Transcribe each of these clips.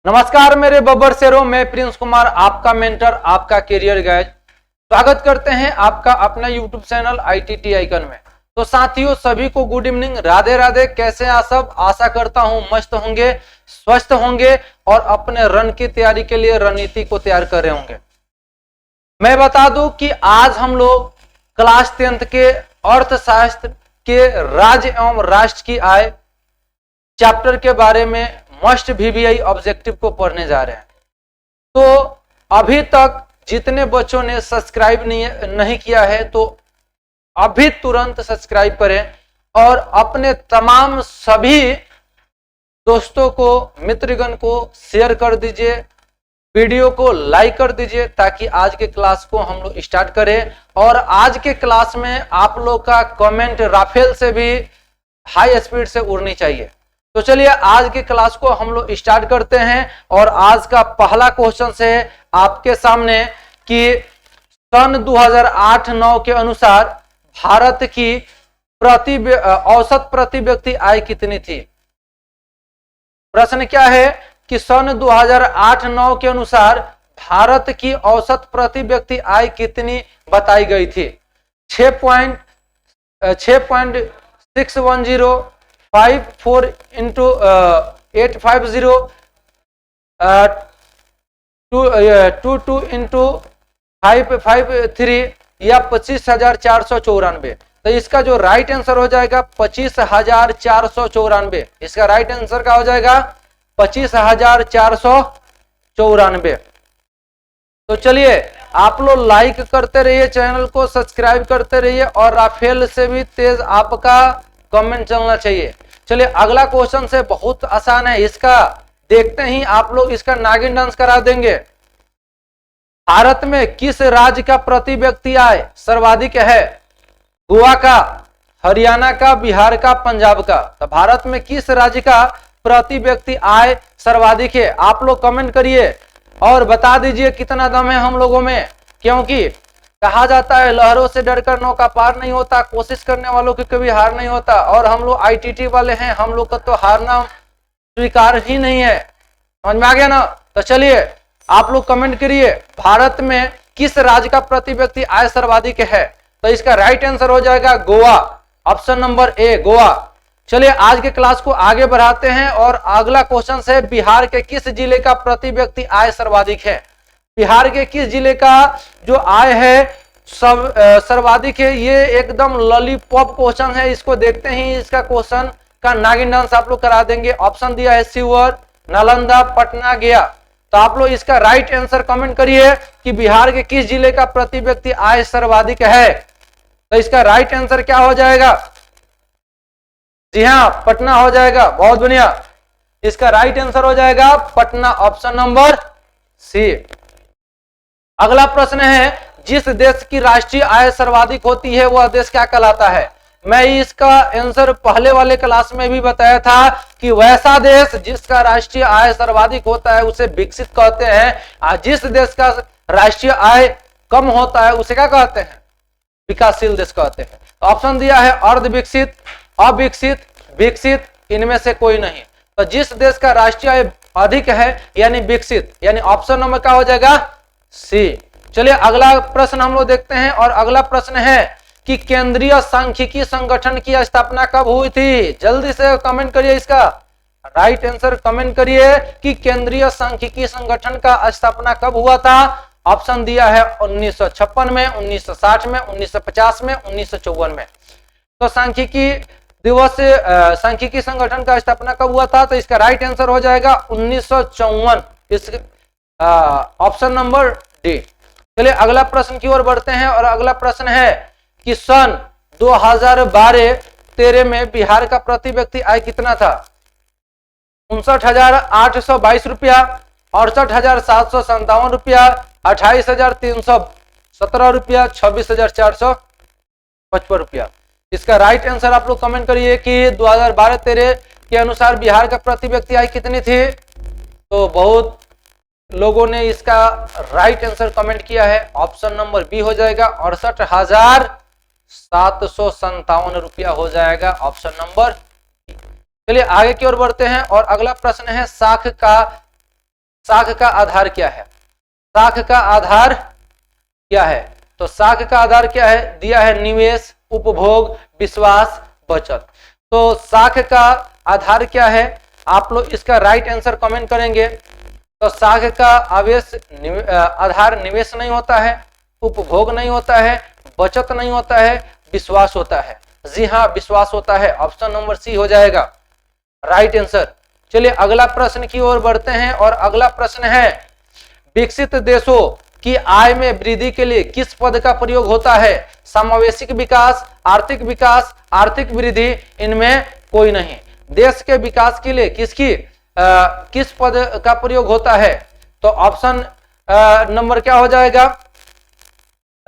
नमस्कार मेरे बब्बर शेरों, मैं प्रिंस कुमार, आपका मेंटर, आपका करियर गाइड। स्वागत करते हैं आपका अपना यूट्यूब चैनल ITT आइकन में। तो साथियों, सभी को गुड इवनिंग, राधे राधे। कैसे हैं सब? आशा करता हूं मस्त होंगे, स्वस्थ होंगे और अपने रन की तैयारी के लिए रणनीति को तैयार कर रहे होंगे। मैं बता दूं कि आज हम लोग क्लास 10th के अर्थशास्त्र के राज्य एवं राष्ट्र की आय चैप्टर के बारे में मस्ट VBI ऑब्जेक्टिव को पढ़ने जा रहे हैं। तो अभी तक जितने बच्चों ने सब्सक्राइब नहीं किया है तो अभी तुरंत सब्सक्राइब करें और अपने तमाम सभी दोस्तों को, मित्रगण को शेयर कर दीजिए, वीडियो को लाइक कर दीजिए ताकि आज के क्लास को हम लोग स्टार्ट करें। और आज के क्लास में आप लोग का कमेंट राफेल से भी हाई स्पीड से उड़नी चाहिए। तो चलिए आज की क्लास को हम लोग स्टार्ट करते हैं। और आज का पहला क्वेश्चन से आपके सामने कि सन 2008-9 के अनुसार भारत की औसत प्रति व्यक्ति आय कितनी थी। प्रश्न क्या है कि सन 2008-9 के अनुसार भारत की औसत प्रति व्यक्ति आय कितनी बताई गई थी। 6.610 54 into 850 22 into 553 या 25,494। तो इसका जो राइट आंसर हो जाएगा 25,494। इसका राइट आंसर क्या हो जाएगा 25,494। तो चलिए आप लोग लाइक करते रहिए, चैनल को सब्सक्राइब करते रहिए और राफेल से भी तेज आपका कमेंट चलना चाहिए। चलिए अगला क्वेश्चन से बहुत आसान है, इसका देखते ही आप लोग इसका नागिन डांस करा देंगे। भारत में किस राज्य का प्रति व्यक्ति आय सर्वाधिक है। गोवा का, हरियाणा का, बिहार का, पंजाब का। तो भारत में किस राज्य का प्रति व्यक्ति आय सर्वाधिक है। आप लोग कमेंट करिए और बता दीजिए कितना दम है हम लोगों में, क्योंकि कहा जाता है लहरों से डरकर नौका पार नहीं होता, कोशिश करने वालों की कभी हार नहीं होता। और हम लोग ITT वाले हैं, हम लोग का तो हारना स्वीकार ही नहीं है। समझ में आ गया ना। तो चलिए आप लोग कमेंट करिए भारत में किस राज्य का प्रति व्यक्ति आय सर्वाधिक है। तो इसका राइट आंसर हो जाएगा Goa, option number A Goa. चलिए आज के क्लास को आगे बढ़ाते हैं और अगला क्वेश्चन है बिहार के किस जिले का प्रति व्यक्ति आय सर्वाधिक है। बिहार के किस जिले का जो आय है सर्वाधिक है। ये एकदम लॉलीपॉप क्वेश्चन है, इसको देखते ही इसका क्वेश्चन का नागिन डांस आप लोग करा देंगे। ऑप्शन दिया है शिवहर, नालंदा, पटना, गया। तो आप लोग इसका राइट आंसर कमेंट करिए कि बिहार के किस जिले का प्रति व्यक्ति आय सर्वाधिक है। तो इसका राइट आंसर क्या हो जाएगा। जी हाँ, पटना हो जाएगा। बहुत बढ़िया, इसका राइट आंसर हो जाएगा पटना, ऑप्शन नंबर C। अगला प्रश्न है जिस देश की राष्ट्रीय आय सर्वाधिक होती है वह देश क्या कहलाता है। मैं इसका आंसर पहले वाले क्लास में भी बताया था कि वैसा देश जिसका राष्ट्रीय आय सर्वाधिक होता है उसे विकसित कहते हैं। जिस देश का राष्ट्रीय आय कम होता है उसे क्या कहते हैं, विकासशील देश कहते हैं। ऑप्शन दिया है अर्ध विकसित, अविकसित, विकसित, इनमें से कोई नहीं। तो जिस देश का राष्ट्रीय आय अधिक है यानी विकसित, यानी ऑप्शन नंबर क्या हो जाएगा C। चलिए अगला प्रश्न हम लोग देखते हैं और अगला प्रश्न है कि केंद्रीय सांख्यिकी संगठन की स्थापना कब हुई थी। जल्दी से कमेंट करिए, इसका राइट आंसर कमेंट करिए कि केंद्रीय सांख्यिकी संगठन का स्थापना कब हुआ था। ऑप्शन दिया है 1956 में, 1960 में, 1950 में, 1954 में। तो सांख्यिकी दिवस सांख्यिकी संगठन का स्थापना कब हुआ था। तो इसका राइट आंसर हो जाएगा 1954, इस ऑप्शन नंबर D। चलिए अगला प्रश्न की ओर बढ़ते हैं और अगला प्रश्न है कि सन 2012-13 में बिहार का प्रति व्यक्ति आय कितना था। 59,822 रुपया, 68,757 रुपया, 28,317 रुपया, 26,455 रुपया। इसका राइट आंसर आप लोग कमेंट करिए कि 2012-13 के अनुसार बिहार का प्रति व्यक्ति आय कितनी थी। तो बहुत लोगों ने इसका राइट आंसर कमेंट किया है, ऑप्शन नंबर B हो जाएगा 68,757 रुपया हो जाएगा, ऑप्शन नंबर। चलिए आगे की ओर बढ़ते हैं और अगला प्रश्न है साख का साख का आधार क्या है? साख का आधार क्या है? तो साख का आधार क्या है? दिया है निवेश, उपभोग, विश्वास, बचत। तो साख का आधार क्या है? आप लोग इसका राइट आंसर कमेंट करेंगे। तो साख का आधार निवेश नहीं होता है, उपभोग नहीं होता है, बचत नहीं होता है, विश्वास होता है। जी हाँ, विश्वास होता है। ऑप्शन नंबर सी हो जाएगा राइट आंसर। चलिए अगला प्रश्न की ओर बढ़ते हैं और अगला प्रश्न है, विकसित देशों की आय में वृद्धि के लिए किस पद का प्रयोग होता है? समावेशिक विकास, आर्थिक विकास, आर्थिक वृद्धि, इनमें कोई नहीं। देश के विकास के लिए किस पद का प्रयोग होता है? तो ऑप्शन नंबर क्या हो जाएगा?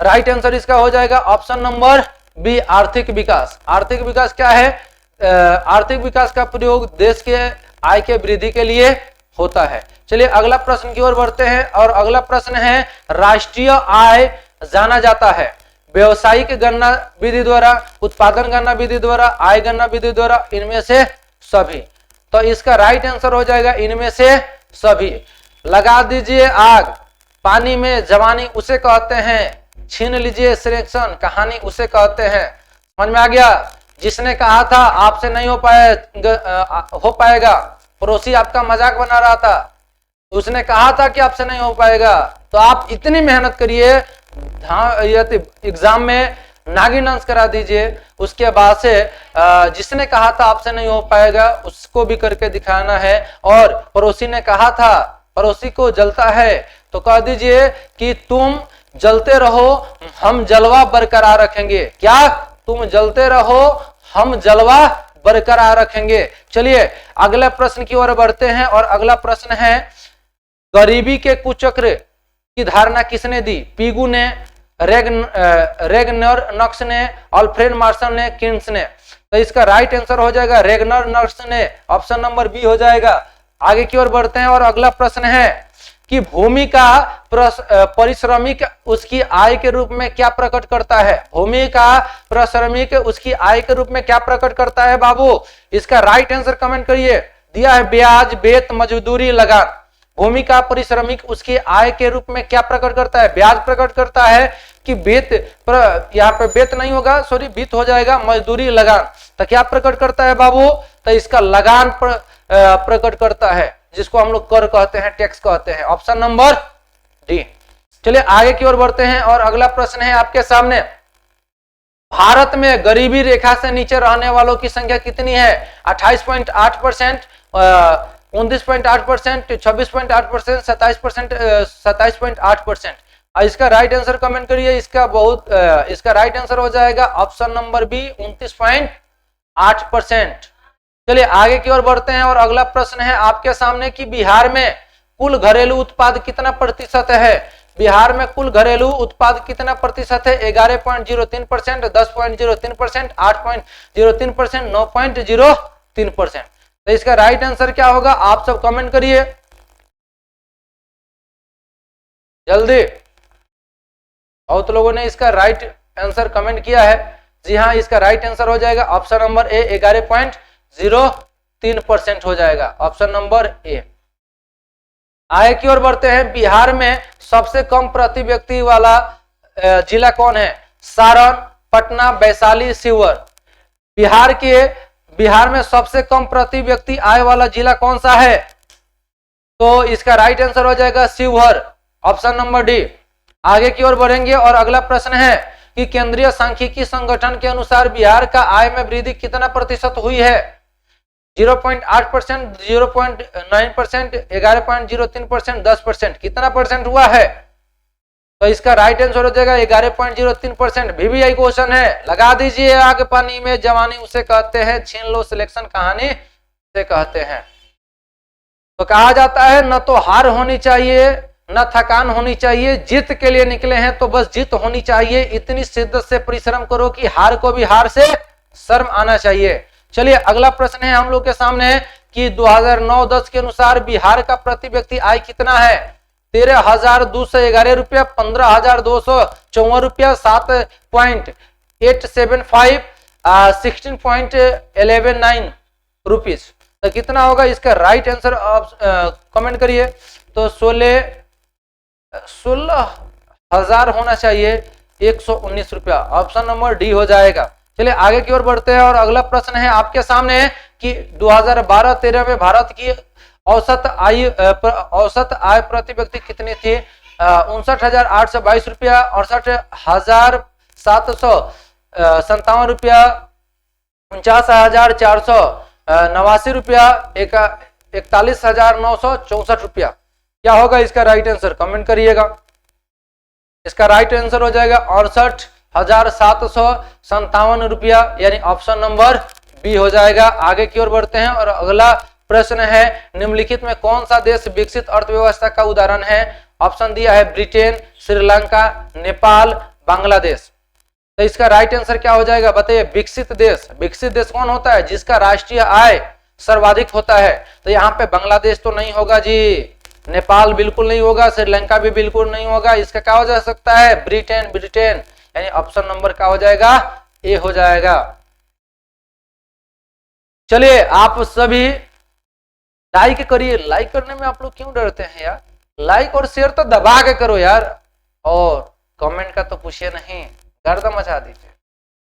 राइट आंसर इसका हो जाएगा ऑप्शन नंबर बी, आर्थिक विकास। आर्थिक विकास क्या है? आर्थिक विकास का प्रयोग देश के आय के वृद्धि के लिए होता है। चलिए अगला प्रश्न की ओर बढ़ते हैं और अगला प्रश्न है, राष्ट्रीय आय जाना जाता है व्यवसायिक गणना विधि द्वारा, उत्पादन गणना विधि द्वारा, आय गणना विधि द्वारा, इनमें से सभी। तो इसका राइट आंसर हो जाएगा इनमें से सभी। लगा दीजिए आग, पानी में जवानी उसे कहते हैं, छीन लीजिए सिलेक्शन, कहानी उसे कहते हैं। समझ में आ गया? जिसने कहा था आपसे नहीं हो पाएगा, पड़ोसी आपका मजाक बना रहा था, उसने कहा था कि आपसे नहीं हो पाएगा, तो आप इतनी मेहनत करिए, एग्जाम में नागिन डांस करा दीजिए, उसके बाद से जिसने कहा था आपसे नहीं हो पाएगा उसको भी करके दिखाना है। और पड़ोसी ने कहा था, पड़ोसी को जलता है तो कह दीजिए कि तुम जलते रहो, हम जलवा बरकरार रखेंगे। क्या? तुम जलते रहो, हम जलवा बरकरार रखेंगे। चलिए अगले प्रश्न की ओर बढ़ते हैं और अगला प्रश्न है, गरीबी के कुचक्र की धारणा किसने दी? पीगू ने, रेगनर नक्स ने, अल्फ्रेड मार्शल ने, किन्स ने। तो इसका राइट आंसर हो जाएगा रेगनर नक्स ने, ऑप्शन नंबर बी हो जाएगा। आगे की ओर बढ़ते हैं और अगला प्रश्न है कि भूमि का परिश्रमिक उसकी आय के रूप में क्या प्रकट करता है? भूमि का परिश्रमिक उसकी आय के रूप में क्या प्रकट करता है बाबू? इसका राइट आंसर कमेंट करिए। दिया है ब्याज, वेत, मजदूरी, लगान। भूमि का परिश्रमिक उसकी आय के रूप में क्या प्रकट करता है? ब्याज प्रकट करता है कि वेत, यहाँ पे वेत नहीं होगा, सॉरी वित्त हो जाएगा, मजदूरी, लगान। तो क्या प्रकट करता है बाबू? तो इसका लगान प्रकट करता है, जिसको हम लोग कर कहते हैं, टैक्स कहते हैं। Option number D. चलिए आगे की ओर बढ़ते हैं और अगला प्रश्न है आपके सामने, भारत में गरीबी रेखा से नीचे रहने वालों की संख्या कितनी है? 28.8%, 29.8%, 26.8%, 27.8%। इसका राइट आंसर कमेंट करिए। इसका राइट आंसर हो जाएगा ऑप्शन नंबर बी, 29.8%। चलिए आगे की ओर बढ़ते हैं और अगला प्रश्न है आपके सामने कि बिहार में कुल घरेलू उत्पाद कितना प्रतिशत है? बिहार में कुल घरेलू उत्पाद कितना प्रतिशत है? 11.03%, 10.03%, 8.03%, 9.03%। तो इसका राइट आंसर क्या होगा? आप सब कमेंट करिए जल्दी। बहुत लोगों ने इसका राइट आंसर कमेंट किया है। जी हाँ, इसका राइट आंसर हो जाएगा ऑप्शन नंबर ए, 11.03% हो जाएगा, ऑप्शन नंबर ए। आगे की ओर बढ़ते हैं, बिहार में सबसे कम प्रति व्यक्ति वाला जिला कौन है? सारण, पटना, वैशाली, शिवहर। बिहार में सबसे कम प्रति व्यक्ति आय वाला जिला कौन सा है? तो इसका राइट आंसर हो जाएगा शिवहर, ऑप्शन नंबर डी। आगे की ओर बढ़ेंगे और अगला प्रश्न है कि केंद्रीय सांख्यिकी संगठन के अनुसार बिहार का आय में वृद्धि कितना प्रतिशत हुई है? 0.8%, 0.9%, 11.03%, 10%। कितना परसेंट हुआ है? तो इसका राइट आंसर हो जाएगा 11.03%। VVI क्वेश्चन है, लगा दीजिए आग पानी में जवानी उसे कहते हैं, छीन लो सिलेक्शन, कहानी उसे कहते हैं। तो कहा जाता है न तो हार होनी चाहिए न थकान होनी चाहिए, जीत के लिए निकले हैं तो बस जीत होनी चाहिए। इतनी शिद्दत से परिश्रम करो कि हार को भी हार से शर्म आना चाहिए। चलिए अगला प्रश्न है हम लोग के सामने कि 2009-10 के अनुसार बिहार का प्रति व्यक्ति आय कितना है? 13,211 रुपया, 15,254 रुपया, 7.875, 16.119 रुपीज। तो कितना होगा? इसका राइट आंसर कमेंट करिए। तो 16,000 होना चाहिए 119 रुपया। ऑप्शन नंबर डी हो जाएगा। चलिए आगे की ओर बढ़ते हैं और अगला प्रश्न है आपके सामने कि 2012-13 में भारत की औसत आय प्रति व्यक्ति कितनी थी? 59,822 रुपया, 68,757 रुपया, 49,489 रुपया, 41,964 रुपया। क्या होगा इसका राइट आंसर? कमेंट करिएगा। इसका राइट आंसर हो जाएगा 68,757 रुपया, यानी ऑप्शन नंबर बी हो जाएगा। आगे की ओर बढ़ते हैं और अगला प्रश्न है निम्नलिखित में कौन सा देश विकसित अर्थव्यवस्था का उदाहरण है? ऑप्शन दिया है ब्रिटेन, श्रीलंका, नेपाल, बांग्लादेश। तो इसका राइट आंसर क्या हो जाएगा बताइए? विकसित देश। विकसित देश कौन होता है? जिसका राष्ट्रीय आय सर्वाधिक होता है। तो यहाँ पे बांग्लादेश तो नहीं होगा जी, नेपाल बिल्कुल नहीं होगा, श्रीलंका भी बिल्कुल नहीं होगा। इसका क्या हो जा सकता है? ब्रिटेन। ब्रिटेन यानी ऑप्शन नंबर क्या हो जाएगा? ए हो जाएगा। चलिए आप सभी लाइक करिए। लाइक करने में आप लोग क्यों डरते हैं यार? लाइक और शेयर तो दबा के करो यार, और कमेंट का तो पूछिए नहीं, गर्दा मचा दीजिए।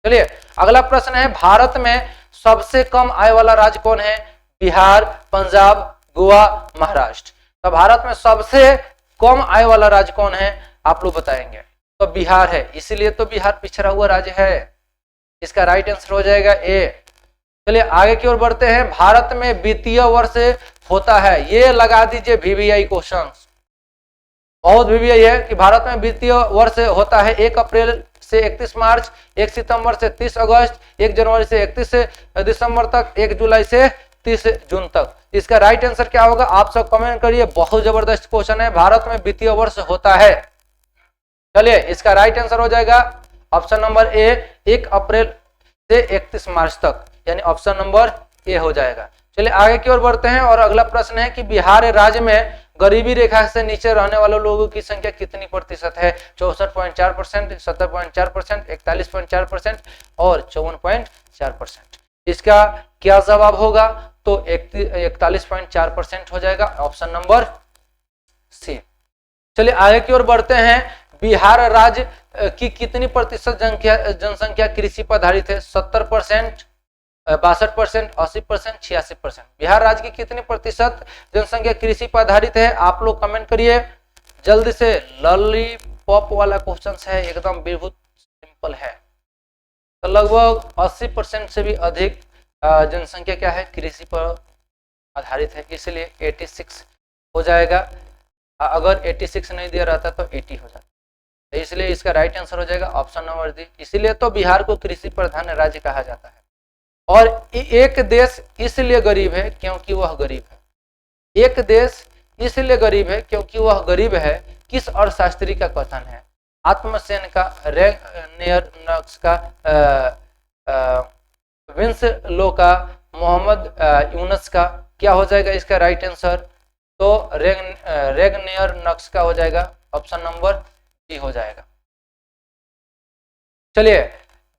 चलिए अगला प्रश्न है भारत में सबसे कम आय वाला राज्य कौन है? बिहार, पंजाब, गोवा, महाराष्ट्र। तो भारत में सबसे कम आय वाला राज्य कौन है आप लोग बताएंगे? तो बिहार है, इसीलिए तो बिहार पिछड़ा हुआ राज्य है। इसका राइट आंसर हो जाएगा ए। चलिए आगे की ओर बढ़ते हैं। भारत में वित्तीय वर्ष होता है, ये लगा दीजिए VVI क्वेश्चन, बहुत VVI है कि भारत में वित्तीय वर्ष होता है 1 अप्रैल से 31 मार्च, 1 सितंबर से 30 अगस्त, 1 जनवरी से 31 दिसंबर तक, 1 जुलाई से 30 जून तक। इसका राइट आंसर क्या होगा? आप सब कमेंट करिए। बहुत जबरदस्त क्वेश्चन है। भारत में वित्तीय वर्ष होता है। चलिए इसका राइट आंसर हो जाएगा ऑप्शन नंबर ए, 1 अप्रैल से 31 मार्च तक, यानी ऑप्शन नंबर ए हो जाएगा। चलिए आगे की ओर बढ़ते हैं और अगला प्रश्न है कि बिहार राज्य में गरीबी रेखा से नीचे रहने वाले लोगों की संख्या कितनी प्रतिशत है? 64.4%, 70.4%, 41.4% और 54.4%। इसका क्या जवाब होगा? तो 41.4% हो जाएगा, ऑप्शन नंबर सी। चलिए आगे की ओर बढ़ते हैं। बिहार राज्य की कितनी प्रतिशत जनसंख्या कृषि पर आधारित है? 70%, 62%, 80%, 86%। बिहार राज्य की कितनी प्रतिशत जनसंख्या कृषि पर आधारित है? आप लोग कमेंट करिए जल्दी से। लॉलीपॉप वाला क्वेश्चन है, एकदम बहुत सिंपल है। तो लगभग 80% से भी अधिक जनसंख्या क्या है? कृषि पर आधारित है, इसलिए 86 हो जाएगा। अगर 86 नहीं दिया रहता तो 80 हो जाता, इसलिए इसका राइट आंसर हो जाएगा ऑप्शन नंबर डी। इसलिए तो बिहार को कृषि प्रधान राज्य कहा जाता है। और एक देश इसलिए गरीब है क्योंकि वह गरीब है। एक देश इसलिए गरीब है क्योंकि वह गरीब है। किस अर्थशास्त्री का कथन है? आत्मसेन का, रेगनियर नक्स का, विंस लो का, मोहम्मद यूनस का? क्या हो जाएगा इसका राइट आंसर? तो रेगनियर नक्स का हो जाएगा, ऑप्शन नंबर डी हो जाएगा। चलिए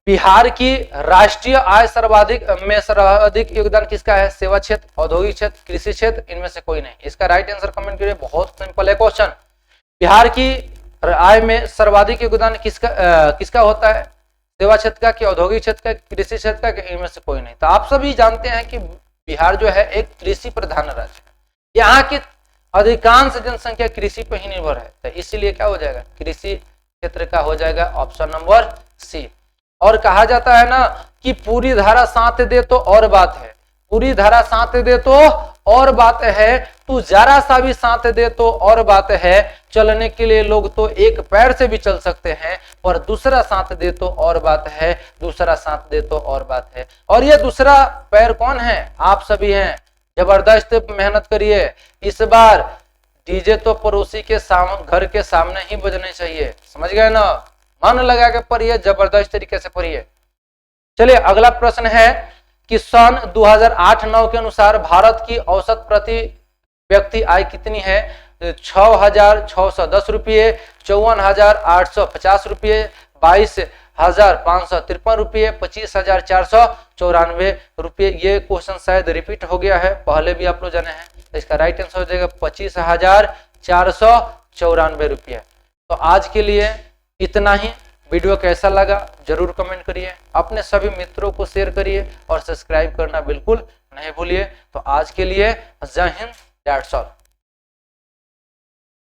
बिहार की राष्ट्रीय आय सर्वाधिक योगदान किसका है? सेवा क्षेत्र, औद्योगिक क्षेत्र, कृषि क्षेत्र, इनमें से कोई नहीं। इसका राइट आंसर कमेंट करिए। बहुत सिंपल है क्वेश्चन। बिहार की आय में सर्वाधिक योगदान किसका होता है? सेवा क्षेत्र का, कि औद्योगिक क्षेत्र का, कृषि क्षेत्र का, कि इनमें से कोई नहीं। तो आप सभी जानते हैं कि बिहार जो है एक कृषि प्रधान राज्य है। यहाँ की अधिकांश जनसंख्या कृषि पर ही निर्भर है, तो इसीलिए क्या हो जाएगा? कृषि क्षेत्र का हो जाएगा, ऑप्शन नंबर सी। और कहा जाता है ना कि पूरी धारा साथ दे तो और बात है, पूरी धारा साथ दे तो और बात है, तू जरा सा भी साथ दे तो और बात है। चलने के लिए लोग तो एक पैर से भी चल सकते हैं, और दूसरा साथ दे तो और बात है, दूसरा साथ दे तो और बात है। और ये दूसरा पैर कौन है? आप सभी हैं। जबरदस्त मेहनत करिए। इस बार डीजे तो पड़ोसी के घर के सामने ही बजने चाहिए, समझ गए ना? मन लगा के पढ़िए, जबरदस्त तरीके से पढ़िए। चलिए अगला प्रश्न है कि सन 2008-9 के अनुसार भारत की औसत प्रति व्यक्ति आय कितनी है? 6,610 रुपये, 54,850 रुपये, 22,553 रुपये, 25,494 रुपये। ये क्वेश्चन शायद रिपीट हो गया है, पहले भी आप लोग जाने हैं। तो इसका राइट आंसर हो जाएगा 25,494 494 रुपये। तो आज के लिए इतना ही। वीडियो कैसा लगा जरूर कमेंट करिए, अपने सभी मित्रों को शेयर करिए और सब्सक्राइब करना बिल्कुल नहीं भूलिए। तो आज के लिए जय हिंद, दैट्स ऑल।